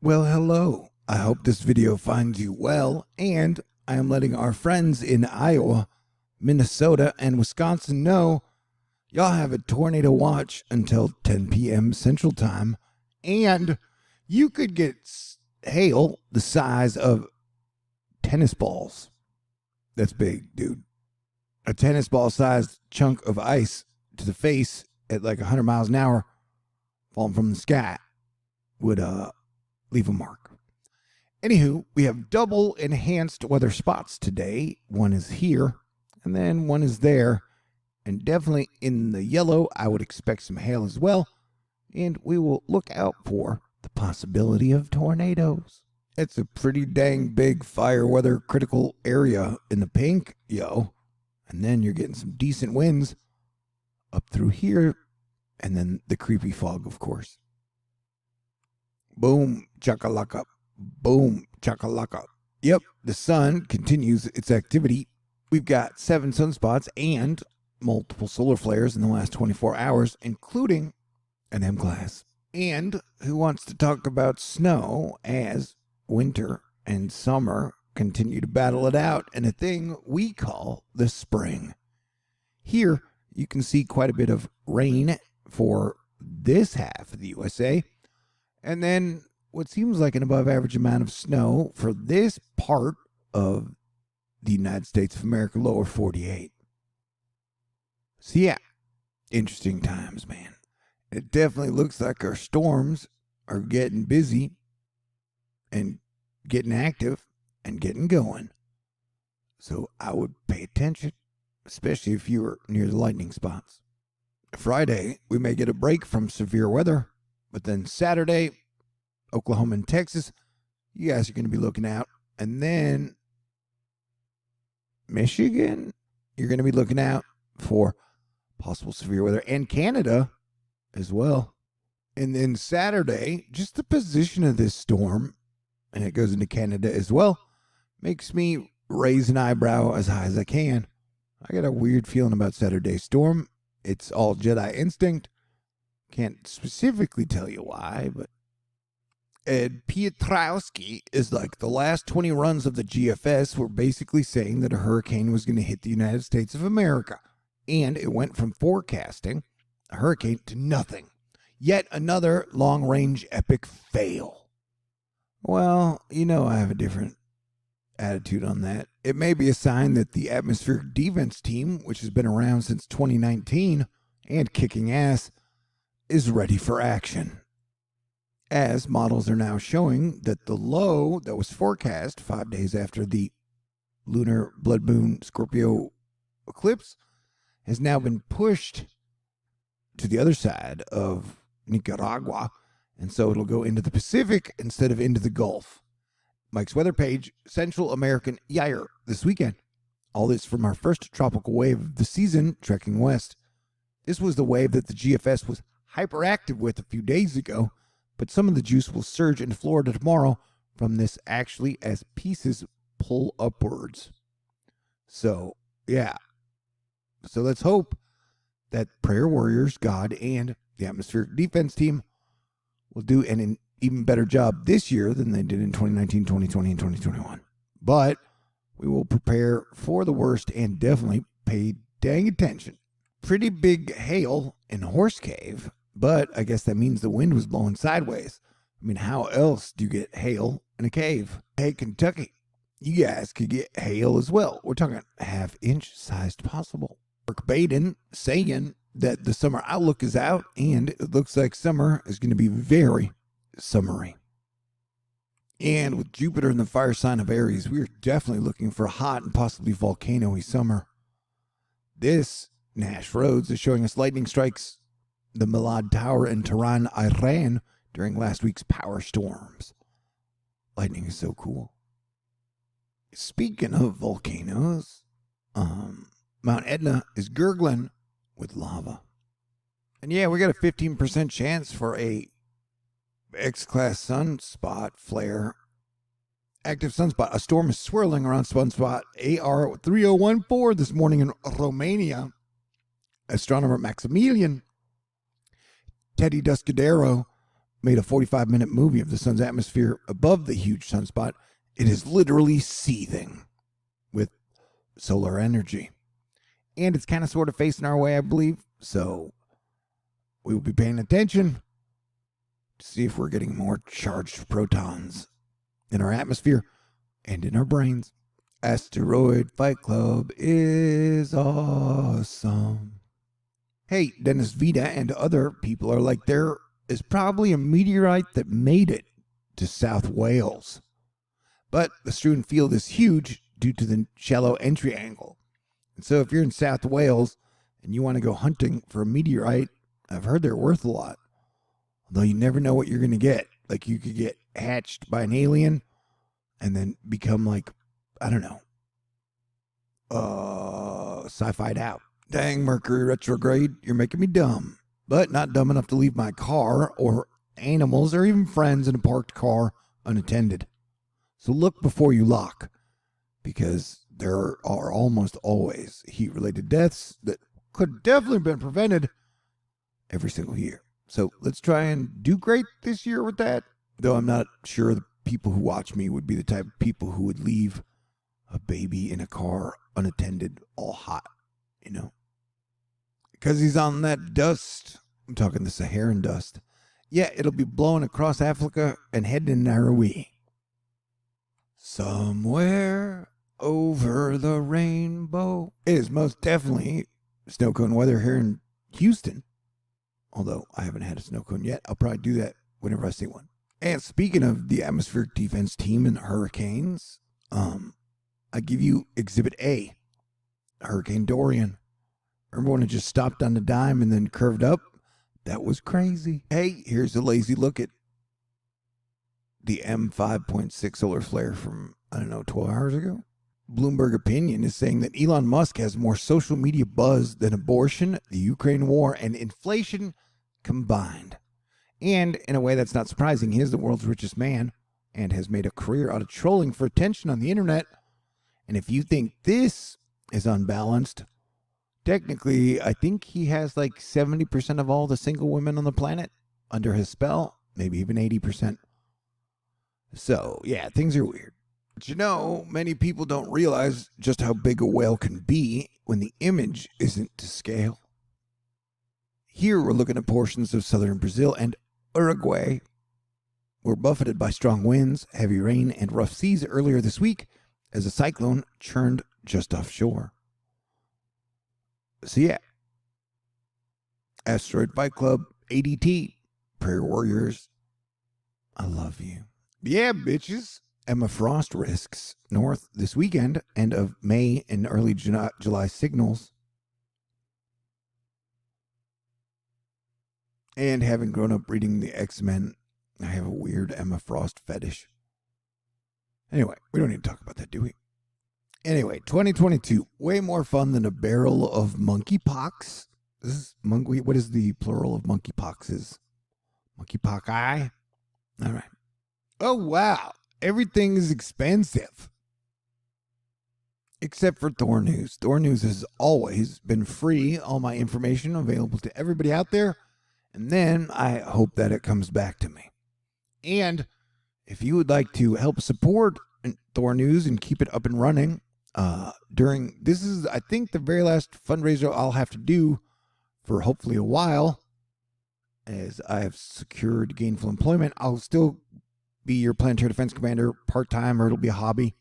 Well, hello. I hope this video finds you well, and I am letting our friends in Iowa, Minnesota, and Wisconsin know y'all have a tornado watch until 10 p.m. Central Time, and you could get hail the size of tennis balls. That's big, dude. A tennis ball sized chunk of ice to the face at like 100 miles an hour falling from the sky would leave a mark. Anywho, we have double enhanced weather spots today. One is here, and then one is there. And definitely in the yellow, I would expect some hail as well. And we will look out for the possibility of tornadoes. It's a pretty dang big fire weather critical area in the pink, yo. And then you're getting some decent winds up through here. And then the creepy fog, of course. Boom, chakalaka. Boom, chakalaka. Yep, the sun continues its activity. We've got 7 sunspots and multiple solar flares in the last 24 hours, including an M-class. And who wants to talk about snow as winter and summer continue to battle it out in a thing we call the spring? Here, you can see quite a bit of rain for this half of the USA, and then what seems like an above average amount of snow for this part of the United States of America, lower 48. So yeah, interesting times, man. It definitely looks like our storms are getting busy and getting active and getting going. So I would pay attention, especially if you were near the lightning spots. Friday, we may get a break from severe weather, but then Saturday, Oklahoma and Texas, you guys are going to be looking out. And then Michigan, you're going to be looking out for possible severe weather, and Canada as well. And then Saturday, just the position of this storm, and it goes into Canada as well, makes me raise an eyebrow as high as I can. I got a weird feeling about Saturday's storm. It's all Jedi instinct. Can't specifically tell you why, but Ed Piotrowski is like, the last 20 runs of the GFS were basically saying that a hurricane was going to hit the United States of America. And it went from forecasting a hurricane to nothing. Yet another long-range epic fail. Well, you know I have a different attitude on that. It may be a sign that the atmospheric defense team, which has been around since 2019 and kicking ass, is ready for action. As models are now showing that the low that was forecast 5 days after the lunar blood moon Scorpio eclipse has now been pushed to the other side of Nicaragua, and so it'll go into the Pacific instead of into the Gulf. Mike's weather page, Central American Yair this weekend. All this from our first tropical wave of the season, trekking west. This was the wave that the GFS was hyperactive with a few days ago, but some of the juice will surge into Florida tomorrow from this actually as pieces pull upwards. So, yeah. So let's hope that Prayer Warriors, God, and the atmospheric defense team will do an even better job this year than they did in 2019, 2020, and 2021. But we will prepare for the worst and definitely pay dang attention. Pretty big hail in Horse Cave, but I guess that means the wind was blowing sideways. I mean, how else do you get hail in a cave? Hey, Kentucky, you guys could get hail as well. We're talking half-inch sized possible. Mark Baden saying that the summer outlook is out, and it looks like summer is going to be very summery. And with Jupiter in the fire sign of Aries, we are definitely looking for a hot and possibly volcano-y summer. This Nash Roads is showing us lightning strikes the Milad Tower in Tehran, Iran during last week's power storms. Lightning is so cool. Speaking of volcanoes, Mount Etna is gurgling with lava. And yeah, we got a 15% chance for a X-class sunspot flare. Active sunspot. A storm is swirling around sunspot AR 3014 this morning in Romania. Astronomer Maximilian Teddy Duscadero made a 45-minute movie of the sun's atmosphere above the huge sunspot. It is literally seething with solar energy. And it's kind of sort of facing our way, I believe. So we will be paying attention to see if we're getting more charged protons in our atmosphere and in our brains. Asteroid Fight Club is awesome. Hey, Dennis Vita and other people are like, there is probably a meteorite that made it to South Wales. But the strewn field is huge due to the shallow entry angle. And so if you're in South Wales and you want to go hunting for a meteorite, I've heard they're worth a lot. Although you never know what you're going to get. Like you could get hatched by an alien and then become like, I don't know, sci-fi'd out. Dang, Mercury retrograde, you're making me dumb. But not dumb enough to leave my car or animals or even friends in a parked car unattended. So look before you lock, because there are almost always heat-related deaths that could definitely have been prevented every single year. So let's try and do great this year with that, though I'm not sure the people who watch me would be the type of people who would leave a baby in a car unattended, all hot, you know, because he's on that dust. I'm talking the Saharan dust. Yeah, it'll be blowing across Africa and heading to Nairobi. Somewhere over the rainbow. It is most definitely snow cone weather here in Houston. Although I haven't had a snow cone yet. I'll probably do that whenever I see one. And speaking of the atmospheric defense team and hurricanes, I give you Exhibit A, Hurricane Dorian. Remember when it just stopped on the dime and then curved up? That was crazy. Hey, here's a lazy look at the M5.6 solar flare from, 12 hours ago. Bloomberg Opinion is saying that Elon Musk has more social media buzz than abortion, the Ukraine war, and inflation combined. And in a way that's not surprising, he is the world's richest man and has made a career out of trolling for attention on the internet. And if you think this is unbalanced, technically, I think he has like 70% of all the single women on the planet under his spell, maybe even 80%. So, yeah, things are weird. But you know, many people don't realize just how big a whale can be when the image isn't to scale. Here we're looking at portions of southern Brazil and Uruguay were buffeted by strong winds, heavy rain, and rough seas earlier this week as a cyclone churned just offshore. So yeah, Asteroid Fight Club, ADT, Prayer Warriors, I love you. Yeah, bitches. Emma Frost risks north this weekend, end of May and early July signals. And having grown up reading the X-Men, I have a weird Emma Frost fetish. Anyway, we don't need to talk about that, do we? Anyway, 2022, way more fun than a barrel of monkeypox. This is what is the plural of monkeypoxes? Monkeypox eye? All right. Oh, wow. Everything is expensive. Except for THORnews. THORnews has always been free. All my information available to everybody out there. And then I hope that it comes back to me. And if you would like to help support THORnews and keep it up and running, this is, I think, the very last fundraiser I'll have to do for hopefully a while, as I have secured gainful employment. I'll still be your planetary defense commander part-time, or it'll be a hobby.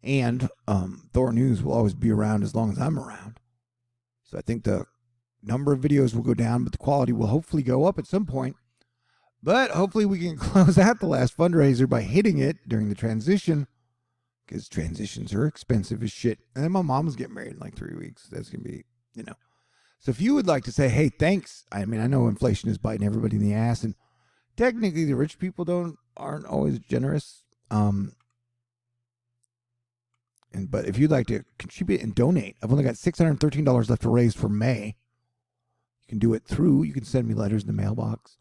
And THORnews will always be around as long as I'm around. So I think the number of videos will go down, but the quality will hopefully go up at some point. But hopefully we can close out the last fundraiser by hitting it during the transition, because transitions are expensive as shit. And then my mom's getting married in like 3 weeks. That's going to be, So if you would like to say, hey, thanks. I mean, I know inflation is biting everybody in the ass, and technically the rich people aren't always generous. But if you'd like to contribute and donate, I've only got $613 left to raise for May. You can do it you can send me letters in the mailbox.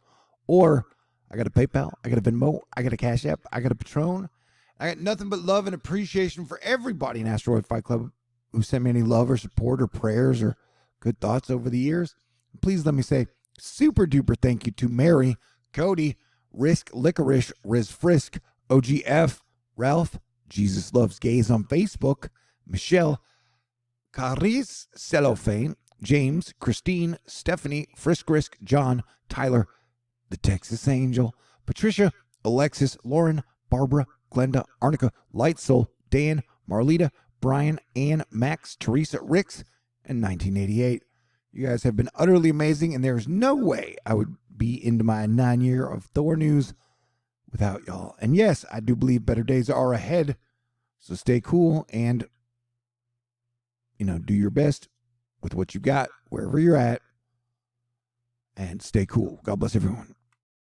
Or I got a PayPal, I got a Venmo, I got a CashApp, I got a Patron. I got nothing but love and appreciation for everybody in Asteroid Fight Club who sent me any love or support or prayers or good thoughts over the years. Please let me say super duper thank you to Mary, Cody, Risk Licorice, Riz Frisk, OGF, Ralph, Jesus Loves Gays on Facebook, Michelle, Caris Cellophane, James, Christine, Stephanie, Frisk Risk, John, Tyler, the Texas Angel, Patricia, Alexis, Lauren, Barbara, Glenda, Arnica, Lightsoul, Dan, Marlita, Brian, Ann, Max, Teresa, Ricks, and 1988. You guys have been utterly amazing, and there's no way I would be into my 9-year of Thor news without y'all. And yes, I do believe better days are ahead, so stay cool and, do your best with what you got, wherever you're at, and stay cool. God bless everyone.